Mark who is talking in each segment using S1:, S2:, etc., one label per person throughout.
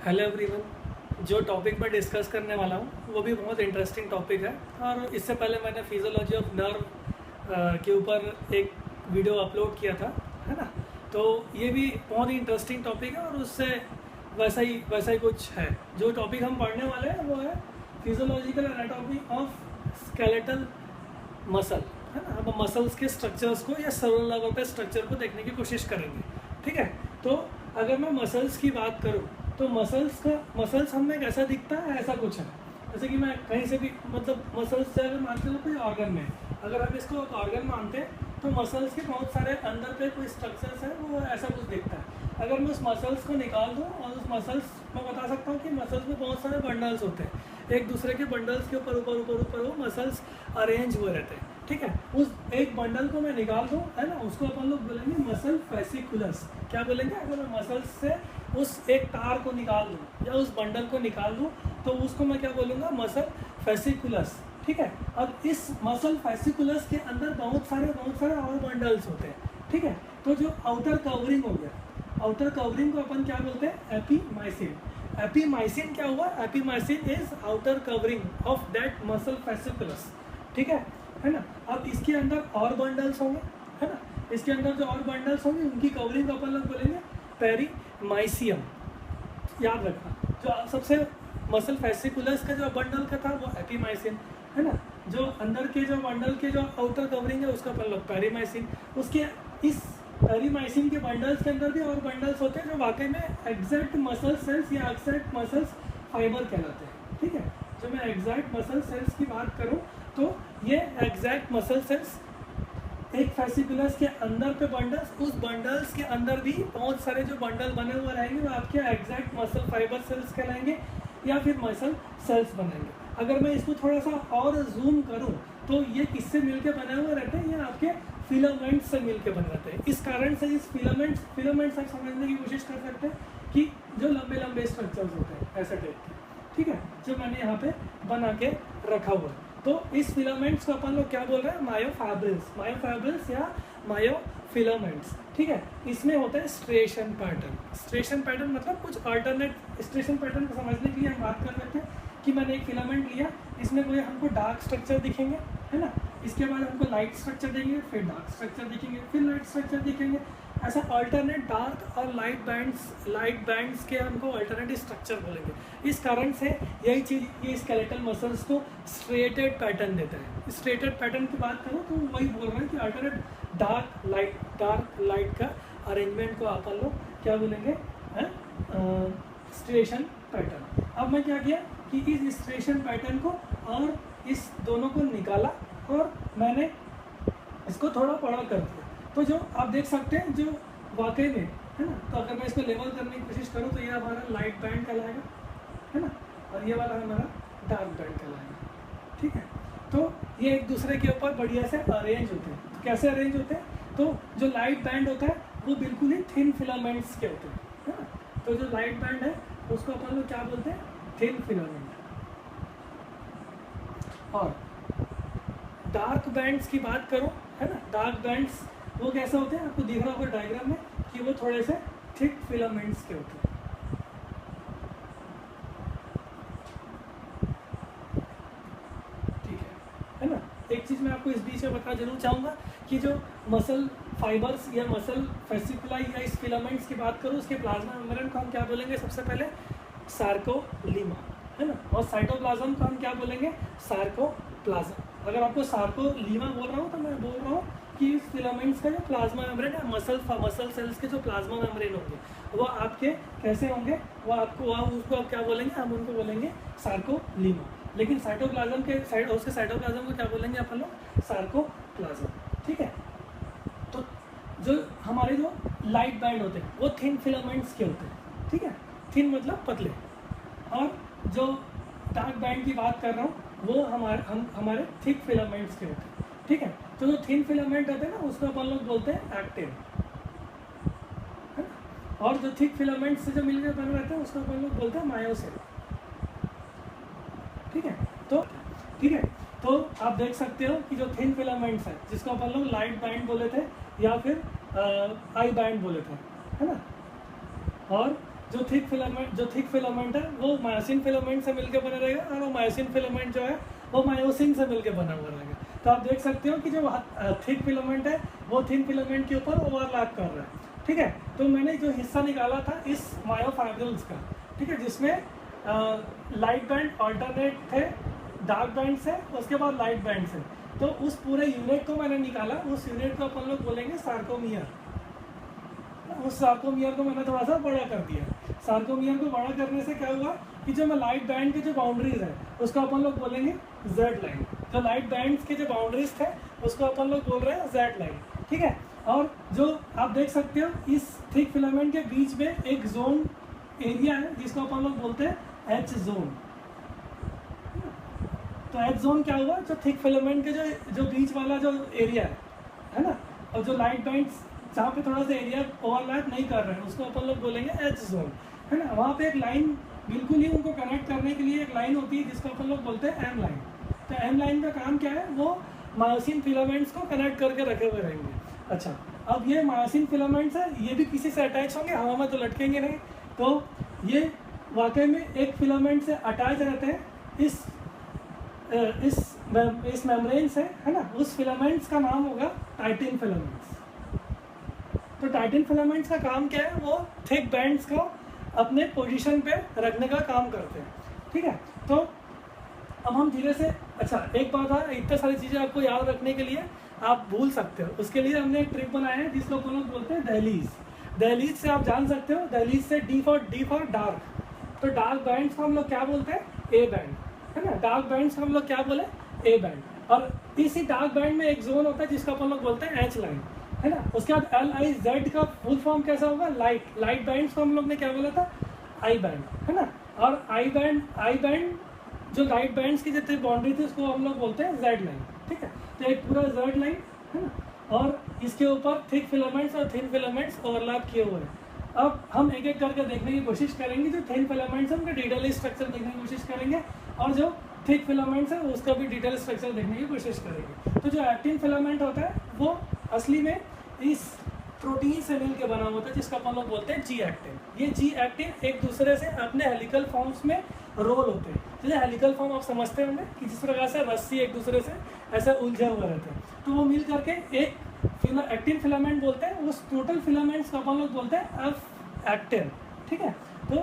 S1: Hello everyone. जो topic मैं discuss करने वाला हूँ वो भी बहुत इंटरेस्टिंग टॉपिक है। और इससे पहले मैंने फिजियोलॉजी ऑफ नर्व के ऊपर एक वीडियो अपलोड किया था, है ना। तो ये भी बहुत ही इंटरेस्टिंग टॉपिक है और उससे वैसा ही कुछ है। जो टॉपिक हम पढ़ने वाले हैं वो है physiological anatomy of skeletal muscle, है ना। हम मसल्स के स्ट्रक्चर्स को या सेलुलर लेवल पे स्ट्रक्चर को देखने की कोशिश करेंगे, ठीक है। तो अगर मैं मसल्स की बात करूँ तो मसल्स हमें कैसा दिखता है, ऐसा कुछ है। जैसे कि मैं कहीं से भी मतलब मसल्स से अगर मानते हो कोई ऑर्गन में, अगर हम इसको एक ऑर्गन मानते हैं तो मसल्स के बहुत सारे अंदर पे कोई स्ट्रक्चर्स है, वो ऐसा कुछ दिखता है। अगर मैं उस मसल्स को निकाल दूँ और उस मसल्स मैं बता सकता हूँ कि मसल्स में बहुत सारे बंडल्स होते हैं, एक दूसरे के बंडल्स के ऊपर ऊपर ऊपर ऊपर वो मसल्स अरेंज हुए रहते हैं, ठीक है। उस एक बंडल को मैं निकाल दूँ, है ना, उसको अपन लोग बोलेंगे मसल फेसिकुलस। क्या बोलेंगे? अगर मैं मसल्स से उस एक तार को निकाल दूँ या उस बंडल को निकाल दूँ तो उसको मैं क्या बोलूँगा? मसल फेसिकुलस, ठीक है। अब इस मसल फेसिकुलस के अंदर बहुत सारे और बंडल्स होते हैं, ठीक है। तो जो आउटर कवरिंग हो गया, आउटर कवरिंग को अपन क्या बोलते हैं? एपीमाइसिन। एपीमाइसिन क्या हुआ? Epimysium is outer covering of that muscle fasciculus, ठीक है ना। अब इसके अंदर और बंडल्स होंगे, है ना। इसके अंदर जो और बंडल्स होंगे उनकी कवरिंग को अपन लोग बोलेंगे पेरीमाइसियम। याद रखना, जो सबसे मसल फेसिकुलस का जो बंडल का था वो एपीमाइसिन, है ना। जो अंदर के जो बंडल के जो आउटर कवरिंग है उसका अपन लोग पेरीमाइसिन। उसके इस पेरीमाइसिन के बंडल्स के अंदर भी और बंडल्स होते हैं जो वाकई में एग्जैक्ट मसल सेल्स या एग्जैक्ट मसल्स फाइबर कहलाते हैं, ठीक है। जो मैं एग्जैक्ट मसल सेल्स की बात करूं तो ये एग्जैक्ट मसल सेल्स एक फेसिकुलस के अंदर पे बंडल्स, उस बंडल्स के अंदर भी बहुत सारे जो बंडल बने हुए रहेंगे वो आपके एग्जैक्ट मसल फाइबर सेल्स कहलाएंगे या फिर मसल सेल्स बनेंगे। अगर मैं इसको थोड़ा सा और जूम करूं तो ये किससे मिलके बने हुए रहते हैं? ये आपके फिलामेंट्स से मिलके बने रहते हैं। इस कारण से इस फिलामेंट्स आप समझने की कोशिश कर सकते हैं कि जो लंबे लंबे स्ट्रक्चर्स होते हैं ऐसे टाइप के, ठीक है, जो मैंने यहाँ पे बना के रखा हुआ है। तो इस फिलामेंट्स को अपन लोग क्या बोल रहे हैं? मायोफाइब्रिल्स या मायोफिलामेंट्स, ठीक है। इसमें होता है स्ट्रेशन पैटर्न। स्ट्रेशन पैटर्न मतलब कुछ अल्टरनेट स्ट्रेशन पैटर्न को समझने के लिए हम बात कर सकते हैं कि मैंने एक फिलामेंट लिया, इसमें कोई हमको डार्क स्ट्रक्चर दिखेंगे, है ना। इसके बाद हमको लाइट स्ट्रक्चर देंगे, फिर डार्क स्ट्रक्चर दिखेंगे, फिर लाइट स्ट्रक्चर दिखेंगे। ऐसा अल्टरनेट डार्क और लाइट बैंड्स के हमको अल्टरनेट स्ट्रक्चर बोलेंगे। इस कारण से यही चीज़ ये स्केलेटल मसल्स को स्ट्रेटेड पैटर्न देता है। स्ट्रेटेड पैटर्न की बात करूँ तो वही बोल रहे हैं कि अल्टरनेट डार्क लाइट का अरेंजमेंट को अपन लोग क्या बोलेंगे? स्ट्रेशन पैटर्न। अब मैं क्या किया कि इस स्ट्रेशन पैटर्न को और इस दोनों को निकाला और मैंने इसको थोड़ा बड़ा कर दिया। तो जो आप देख सकते हैं जो वाकई में, है ना, तो अगर मैं इसको लेवल करने की कोशिश करूँ तो ये हमारा लाइट बैंड कहलाएगा, है ना, और ये वाला हमारा डार्क बैंड कहलाएगा, ठीक है। तो ये एक दूसरे के ऊपर बढ़िया से अरेंज होते हैं। तो कैसे अरेंज होते हैं? तो जो लाइट बैंड होता है वो बिल्कुल ही थिन फिलामेंट्स के होते हैं, है ना। तो जो लाइट बैंड है उसको अपन लोग क्या बोलते हैं? Thin filament. और डार्क बैंड्स की बात करूं, है ना, डार्क बैंड्स वो कैसे होते हैं? आपको दिख रहा होगा डायग्राम में कि वो थोड़े से थिक फिलामेंट्स के होते हैं, ठीक है ना। एक चीज़ मैं आपको इस बीच में बता जरूर चाहूँगा कि जो मसल फाइबर्स या मसल फेसिकुलाई या इस फिलामेंट्स की बात करूँ, उसके प्लाज्मा मेम्ब्रेन को हम क्या बोलेंगे? सबसे पहले सार्कोलीमा, है ना। और साइटोप्लाज्म को हम क्या बोलेंगे? सार्कोप्लाज्म। अगर आपको सार्कोलीमा बोल रहा हूँ तो मैं बोल रहा हूँ कि इस फिलामेंट्स का जो प्लाज्मा मेम्ब्रेन है, मसल सेल्स के जो प्लाज्मा मेम्ब्रेन होंगे वो आपके कैसे होंगे? वो आपको उसको आप क्या बोलेंगे? हम उनको बोलेंगे सार्कोलीमा। लेकिन साइटोप्लाज्म के उसके साइटोप्लाज्म को क्या बोलेंगे अपन लोग? सार्कोप्लाज्म, ठीक है। तो जो हमारे जो लाइट बैंड होते हैं वो थिन फिलामेंट्स के होते हैं, ठीक है। थिन मतलब पतले। और जो डार्क बैंड की बात कर रहा हूँ वो हमारे थिक फिलामेंट्स के होते हैं, ठीक है। तो जो थिन फिलामेंट होते हैं ना उसको अपन लोग बोलते हैं एक्टिन, है ना। और जो थिक फिलामेंट से जो मिलकर बने रहते हैं उसको अपन लोग बोलते हैं मायोसिन, ठीक है। तो आप देख सकते हो कि जो थिन फिलामेंट्स है जिसको अपन लोग लाइट बैंड बोले थे या फिर आई बैंड बोले थे, है ना। और जो थिक फिलामेंट है वो मायोसिन फिलामेंट से मिलकर बना रहेगा, और वो मायोसिन फिलामेंट जो है वो मायोसिन से मिलकर बना हुआ रहेगा। तो आप देख सकते हो कि जो थिक फिलामेंट है वो थिन फिलामेंट के ऊपर ओवरलैप कर रहा है, ठीक है। तो मैंने जो हिस्सा निकाला था इस मायोफाइब्रिल्स का, ठीक है, जिसमें लाइट बैंड ऑल्टरनेट थे, डार्क बैंड से, उसके बाद लाइट बैंड से। तो उस पूरे यूनिट को मैंने निकाला, उस यूनिट को अपन लोग बोलेंगे सार्कोमियर। उस सार्कोमियर को मैंने थोड़ा सा बड़ा कर दिया। सार्कोमियर को बड़ा करने से क्या हुआ कि जो मैं लाइट बैंड के जो बाउंड्रीज है उसको अपन लोग बोलेंगे जेड लाइन। जो लाइट बैंड के जो बाउंड्रीज थे उसको अपन लोग बोल रहे हैं जेड लाइन, ठीक है। और जो आप देख सकते हो इस थिक फिलामेंट के बीच में एक जोन एरिया है जिसको अपन लोग बोलते हैं एच जोन। तो एच जोन क्या हुआ, जो थिक फिलामेंट के जो बीच वाला जो एरिया है ना, और जो लाइट बैंड्स जहाँ पे थोड़ा सा एरिया ओवरलैप नहीं कर रहे हैं उसको अपन लोग बोलेंगे एच जोन, है ना। वहाँ पे एक लाइन बिल्कुल ही उनको कनेक्ट करने के लिए एक लाइन होती है जिसको अपन लोग बोलते हैं एम लाइन। तो एम लाइन का काम क्या है, वो मायोसिन फिलामेंट्स को कनेक्ट करके रखे हुए रहेंगे। अच्छा, अब ये मायोसिन फिलामेंट्स है, ये भी किसी से अटैच होंगे, हवा में तो लटकेंगे नहीं। तो ये वाकई में एक फिलामेंट से अटैच रहते हैं इस मेम्ब्रेन से, है ना। उस फिलामेंट्स का नाम होगा टाइटिन फिलामेंट्स। तो टाइटिन फिलामेंट्स का काम क्या है, वो थिक बैंड्स को अपने पोजीशन पे रखने का काम करते हैं, ठीक है। तो अब हम धीरे से, अच्छा एक बात है, इतने सारी चीज़ें आपको याद रखने के लिए आप भूल सकते हो, उसके लिए हमने एक ट्रिक बनाया है जिसको हम लोग बोलते हैं दहलीज। दहलीज से आप जान सकते हो, दहलीज से डी फॉर डार्क। तो डार्क बैंड्स को हम लोग क्या बोलते हैं, ए बैंड, है ना। डार्क बैंड्स को हम लोग क्या बोले, ए बैंड। और इसी डार्क बैंड में एक जोन होता है जिसको अपन लोग बोलते हैं एच लाइन, है ना। उसके बाद LIZ का फुल फॉर्म कैसा होगा, लाइट बैंड्स को हम लोग ने क्या बोला था, आई बैंड, है ना। और आई बैंड जो लाइट बैंड्स की जितनी बाउंड्री थी उसको हम लोग बोलते हैं जेड लाइन, ठीक है। तो एक पूरा जेड लाइन, है ना, और इसके ऊपर थिक फिलामेंट्स और थिन फिलामेंट्स ओवरलैप किए हुए हैं। अब हम एक एक करके देखने की कोशिश करेंगे। जो थिन फिलामेंट्स है उनका डिटेल स्ट्रक्चर देखने की कोशिश करेंगे, और जो थिक फिलामेंट्स है उसका भी डिटेल स्ट्रक्चर देखने की कोशिश करेंगे। तो जो एक्टिन फिलामेंट होता है वो असली में इस प्रोटीन से मिलकर बना होता है जिसका अपन लोग बोलते हैं जी एक्टिन। ये जी एक्टिन एक दूसरे से अपने हेलिकल फॉर्म्स में रोल होते हैं। जैसे हेलिकल फॉर्म आप समझते होंगे कि जिस प्रकार से रस्सी एक दूसरे से ऐसे उलझे हुए रहते हैं, तो वो मिल करके एक एक्टिन फिलामेंट बोलते हैं। उस टोटल फिलामेंट्स को अपन लोग बोलते हैं एफ एक्टिन, ठीक है। तो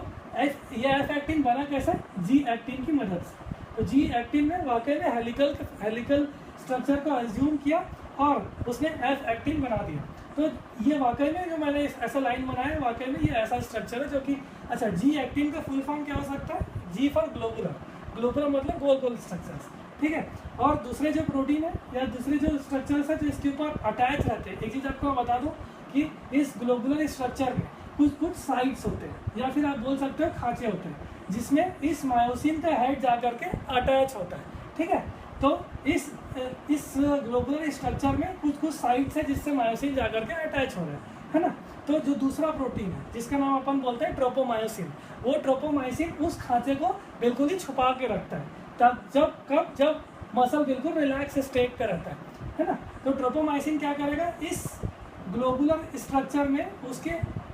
S1: ये एफ एक्टिन बना कैसे, जी एक्टिन की मदद से। तो जी एक्टिन ने वाकई में हेलिकल स्ट्रक्चर को अज्यूम किया और उसने एफ एक्टिन बना दिया। तो ये वाकई में जो मैंने ऐसा लाइन बनाया है, वाकई में ये ऐसा स्ट्रक्चर है जो कि, अच्छा जी एक्टिन का फुल फॉर्म क्या हो सकता है, जी फॉर ग्लोबुलर मतलब गोल गोल स्ट्रक्चर्स, ठीक है। और दूसरे जो प्रोटीन है या दूसरे जो स्ट्रक्चर्स है जो इसके ऊपर अटैच रहते हैं, एक चीज़ आपको बता दूं कि इस ग्लोबुलर स्ट्रक्चर में कुछ साइट्स होते हैं या फिर आप बोल सकते हो खांचे होते हैं जिसमें इस मायोसिन का हेड जा करके अटैच होता है, ठीक है। तो इस ग्लोबुलर स्ट्रक्चर में कुछ साइट्स है जिससे मायोसिन जा करके अटैच हो रहे हैं, है ना। तो जो दूसरा प्रोटीन है जिसका नाम अपन बोलते हैं ट्रोपोमायोसिन, वो ट्रोपोमायोसिन उस खांचे को बिल्कुल ही छुपा के रखता है तब जब मसल बिल्कुल रिलैक्स स्टेट पर रहता है ना। तो ट्रोपोमायोसिन क्या करेगा, इस ग्लोबुलर स्ट्रक्चर में उसके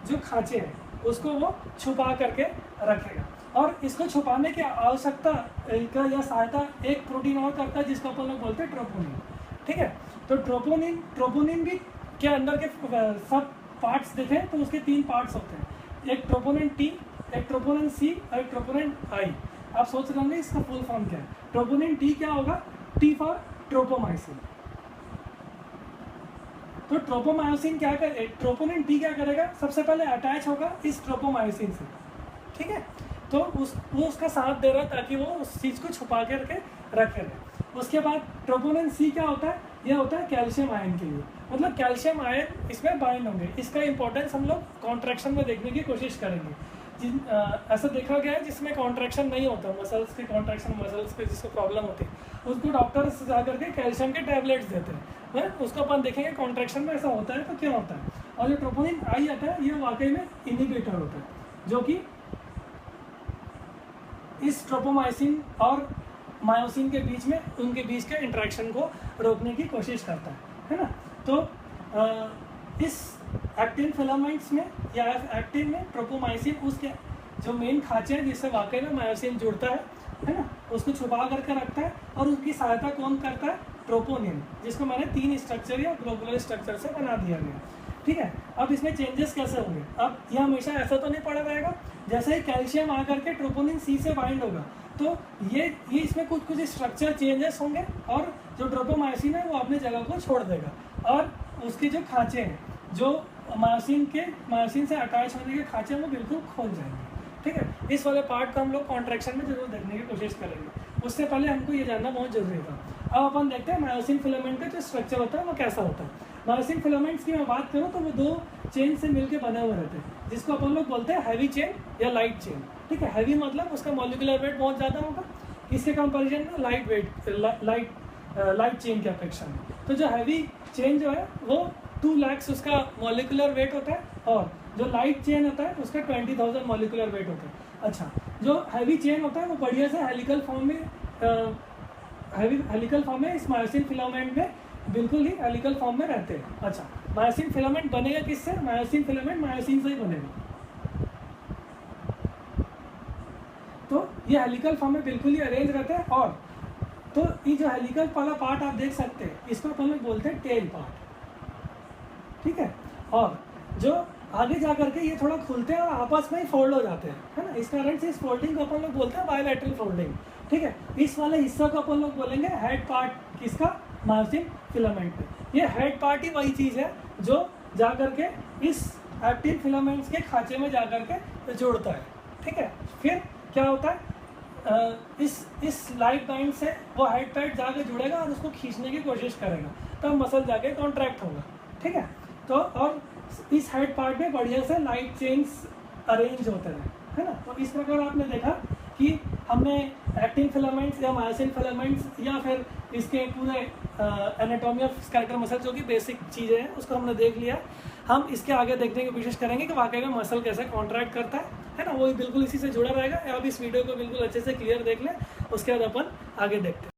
S1: जो खांचे हैं उसको वो छुपा करके रखेगा। और इसको छुपाने की आवश्यकता का या सहायता एक प्रोटीन और करता है जिसको अपन लोग बोलते हैं ट्रोपोनिन, ठीक है। तो ट्रोपोनिन भी के अंदर के सब पार्ट्स देखें तो उसके 3 पार्ट्स होते हैं, एक ट्रोपोनिन टी, एक ट्रोपोनिन सी और एक ट्रोपोनिन आई। आप सोच रहे होंगे इसका फुल फॉर्म क्या है। ट्रोपोनिन टी क्या होगा, टी फॉर ट्रोपोमायोसिन। तो ट्रोपोमायोसिन क्या करे, ट्रोपोनिन टी क्या करेगा, सबसे पहले अटैच होगा इस ट्रोपोमायोसिन से, ठीक है। तो वो उसका साथ दे रहा है ताकि वो उस चीज़ को छुपा के रखे रहे। उसके बाद ट्रोपोनिन सी क्या होता है, यह होता है कैल्शियम आयन के लिए, मतलब कैल्शियम आयन इसमें बाइंड होंगे। इसका इंपॉर्टेंस हम लोग कॉन्ट्रैक्शन में देखने की कोशिश करेंगे। ऐसा देखा गया है जिसमें कॉन्ट्रैक्शन नहीं होता, मसल्स के कॉन्ट्रैक्शन, मसल्स पे जिसको प्रॉब्लम होती है उसको डॉक्टर्स जा करके कैल्शियम के टैबलेट्स देते हैं, उसको अपन देखेंगे कॉन्ट्रैक्शन में ऐसा होता है तो क्या होता है। और जो ट्रोपोनिन आई आता है ये वाकई में इनहिबिटर होता है जो कि इस ट्रोपोमायोसिन और मायोसिन के बीच में उनके बीच के इंटरेक्शन को रोकने की कोशिश करता है ना। तो इस एक्टिन फिलामेंट्स में या एक्टिन में ट्रोपोमायोसिन उसके जो मेन खांचे हैं जिससे वाकई में मायोसिन जुड़ता है ना, उसको छुपा करके रखता है। और उसकी सहायता कौन करता है? ट्रोपोनिन, जिसको मैंने 3 स्ट्रक्चर या ग्लोबुलर स्ट्रक्चर से बना दिया गया। ठीक है, अब इसमें चेंजेस कैसे होंगे? अब ये हमेशा ऐसा तो नहीं पड़ा रहेगा, जैसे ही कैल्शियम आकर के ट्रोपोनिन सी से बाइंड होगा तो ये इसमें कुछ स्ट्रक्चर चेंजेस होंगे और जो ट्रोपोमायोसिन है वो अपनी जगह को छोड़ देगा और उसके जो खांचे हैं, जो मायोसिन से अटैच होने के खांचे वो बिल्कुल खोल जाएंगे। ठीक है, इस वाले पार्ट को हम लोग कॉन्ट्रैक्शन में जरूर देखने की कोशिश करेंगे। उससे पहले हमको ये जानना बहुत जरूरी था। अब अपन देखते हैं मायोसिन फिलामेंट का जो स्ट्रक्चर होता है वो कैसा होता है। मायोसिन फिलामेंट्स की मैं बात करूँ तो वो 2 चेन से मिलकर बने हुए रहते हैं, जिसको अपन लोग बोलते हैं हैवी चेन या लाइट चेन। ठीक है, हैवी मतलब उसका मॉलिक्यूलर वेट बहुत ज़्यादा होगा इसके कंपैरिजन में लाइट चेन के अपेक्षा में। तो जो हैवी चेन जो है वो 2 lakhs उसका मॉलिक्यूलर वेट होता है और जो लाइट चेन होता है उसका 20,000 मॉलिक्यूलर वेट होता है। अच्छा, जो हैवी चेन होता है वो बढ़िया से हेलिकल फॉर्म में इस मायोसिन फिलामेंट में बिल्कुल ही हेलिकल फॉर्म में रहते हैं। अच्छा, मायोसिन फिलामेंट बनेगा किससे? मायोसिन फिलामेंट मायोसिन से ही बनेगा। तो ये हेलिकल फॉर्म में बिल्कुल ही अरेंज रहते हैं। और तो ये जो हेलिकल वाला पार्ट आप देख सकते हैं इसको अपन लोग बोलते हैं टेल पार्ट। ठीक है, और जो आगे जा करके ये थोड़ा खुलते हैं और आपस में ही फोल्ड हो जाते हैं, है ना। इस कारण से इस फोल्डिंग को अपन लोग बोलते हैं बायलैटरल फोल्डिंग। ठीक है, इस वाले हिस्सा को अपन लोग बोलेंगे हेड पार्ट। किसका? मायोसिन फिलामेंट पे। ये हेड पार्ट ही वही चीज़ है जो जा करके इस एक्टिन फिलामेंट्स के खांचे में जा करके जोड़ता है। ठीक है, फिर क्या होता है? इस लाइट बाइंड से वो हेड पैड जाके जुड़ेगा और उसको खींचने की कोशिश करेगा, तब मसल जाके कॉन्ट्रैक्ट होगा। ठीक है, तो और इस हेड पार्ट में बढ़िया से लाइट चेन्स अरेंज होते हैं, है ना। तो इस प्रकार आपने देखा कि हमने एक्टिन फिलामेंट्स या मायोसिन फिलामेंट्स या फिर इसके पूरे एनाटॉमी ऑफ स्केलेटल मसल जो कि बेसिक चीज़ें हैं उसको हमने देख लिया। हम इसके आगे देखने की कोशिश करेंगे कि वाकई में मसल कैसे कॉन्ट्रैक्ट करता है ना। वो बिल्कुल इसी से जुड़ा रहेगा। अब इस वीडियो को बिल्कुल अच्छे से क्लियर देख लें, उसके बाद अपन आगे देखते हैं।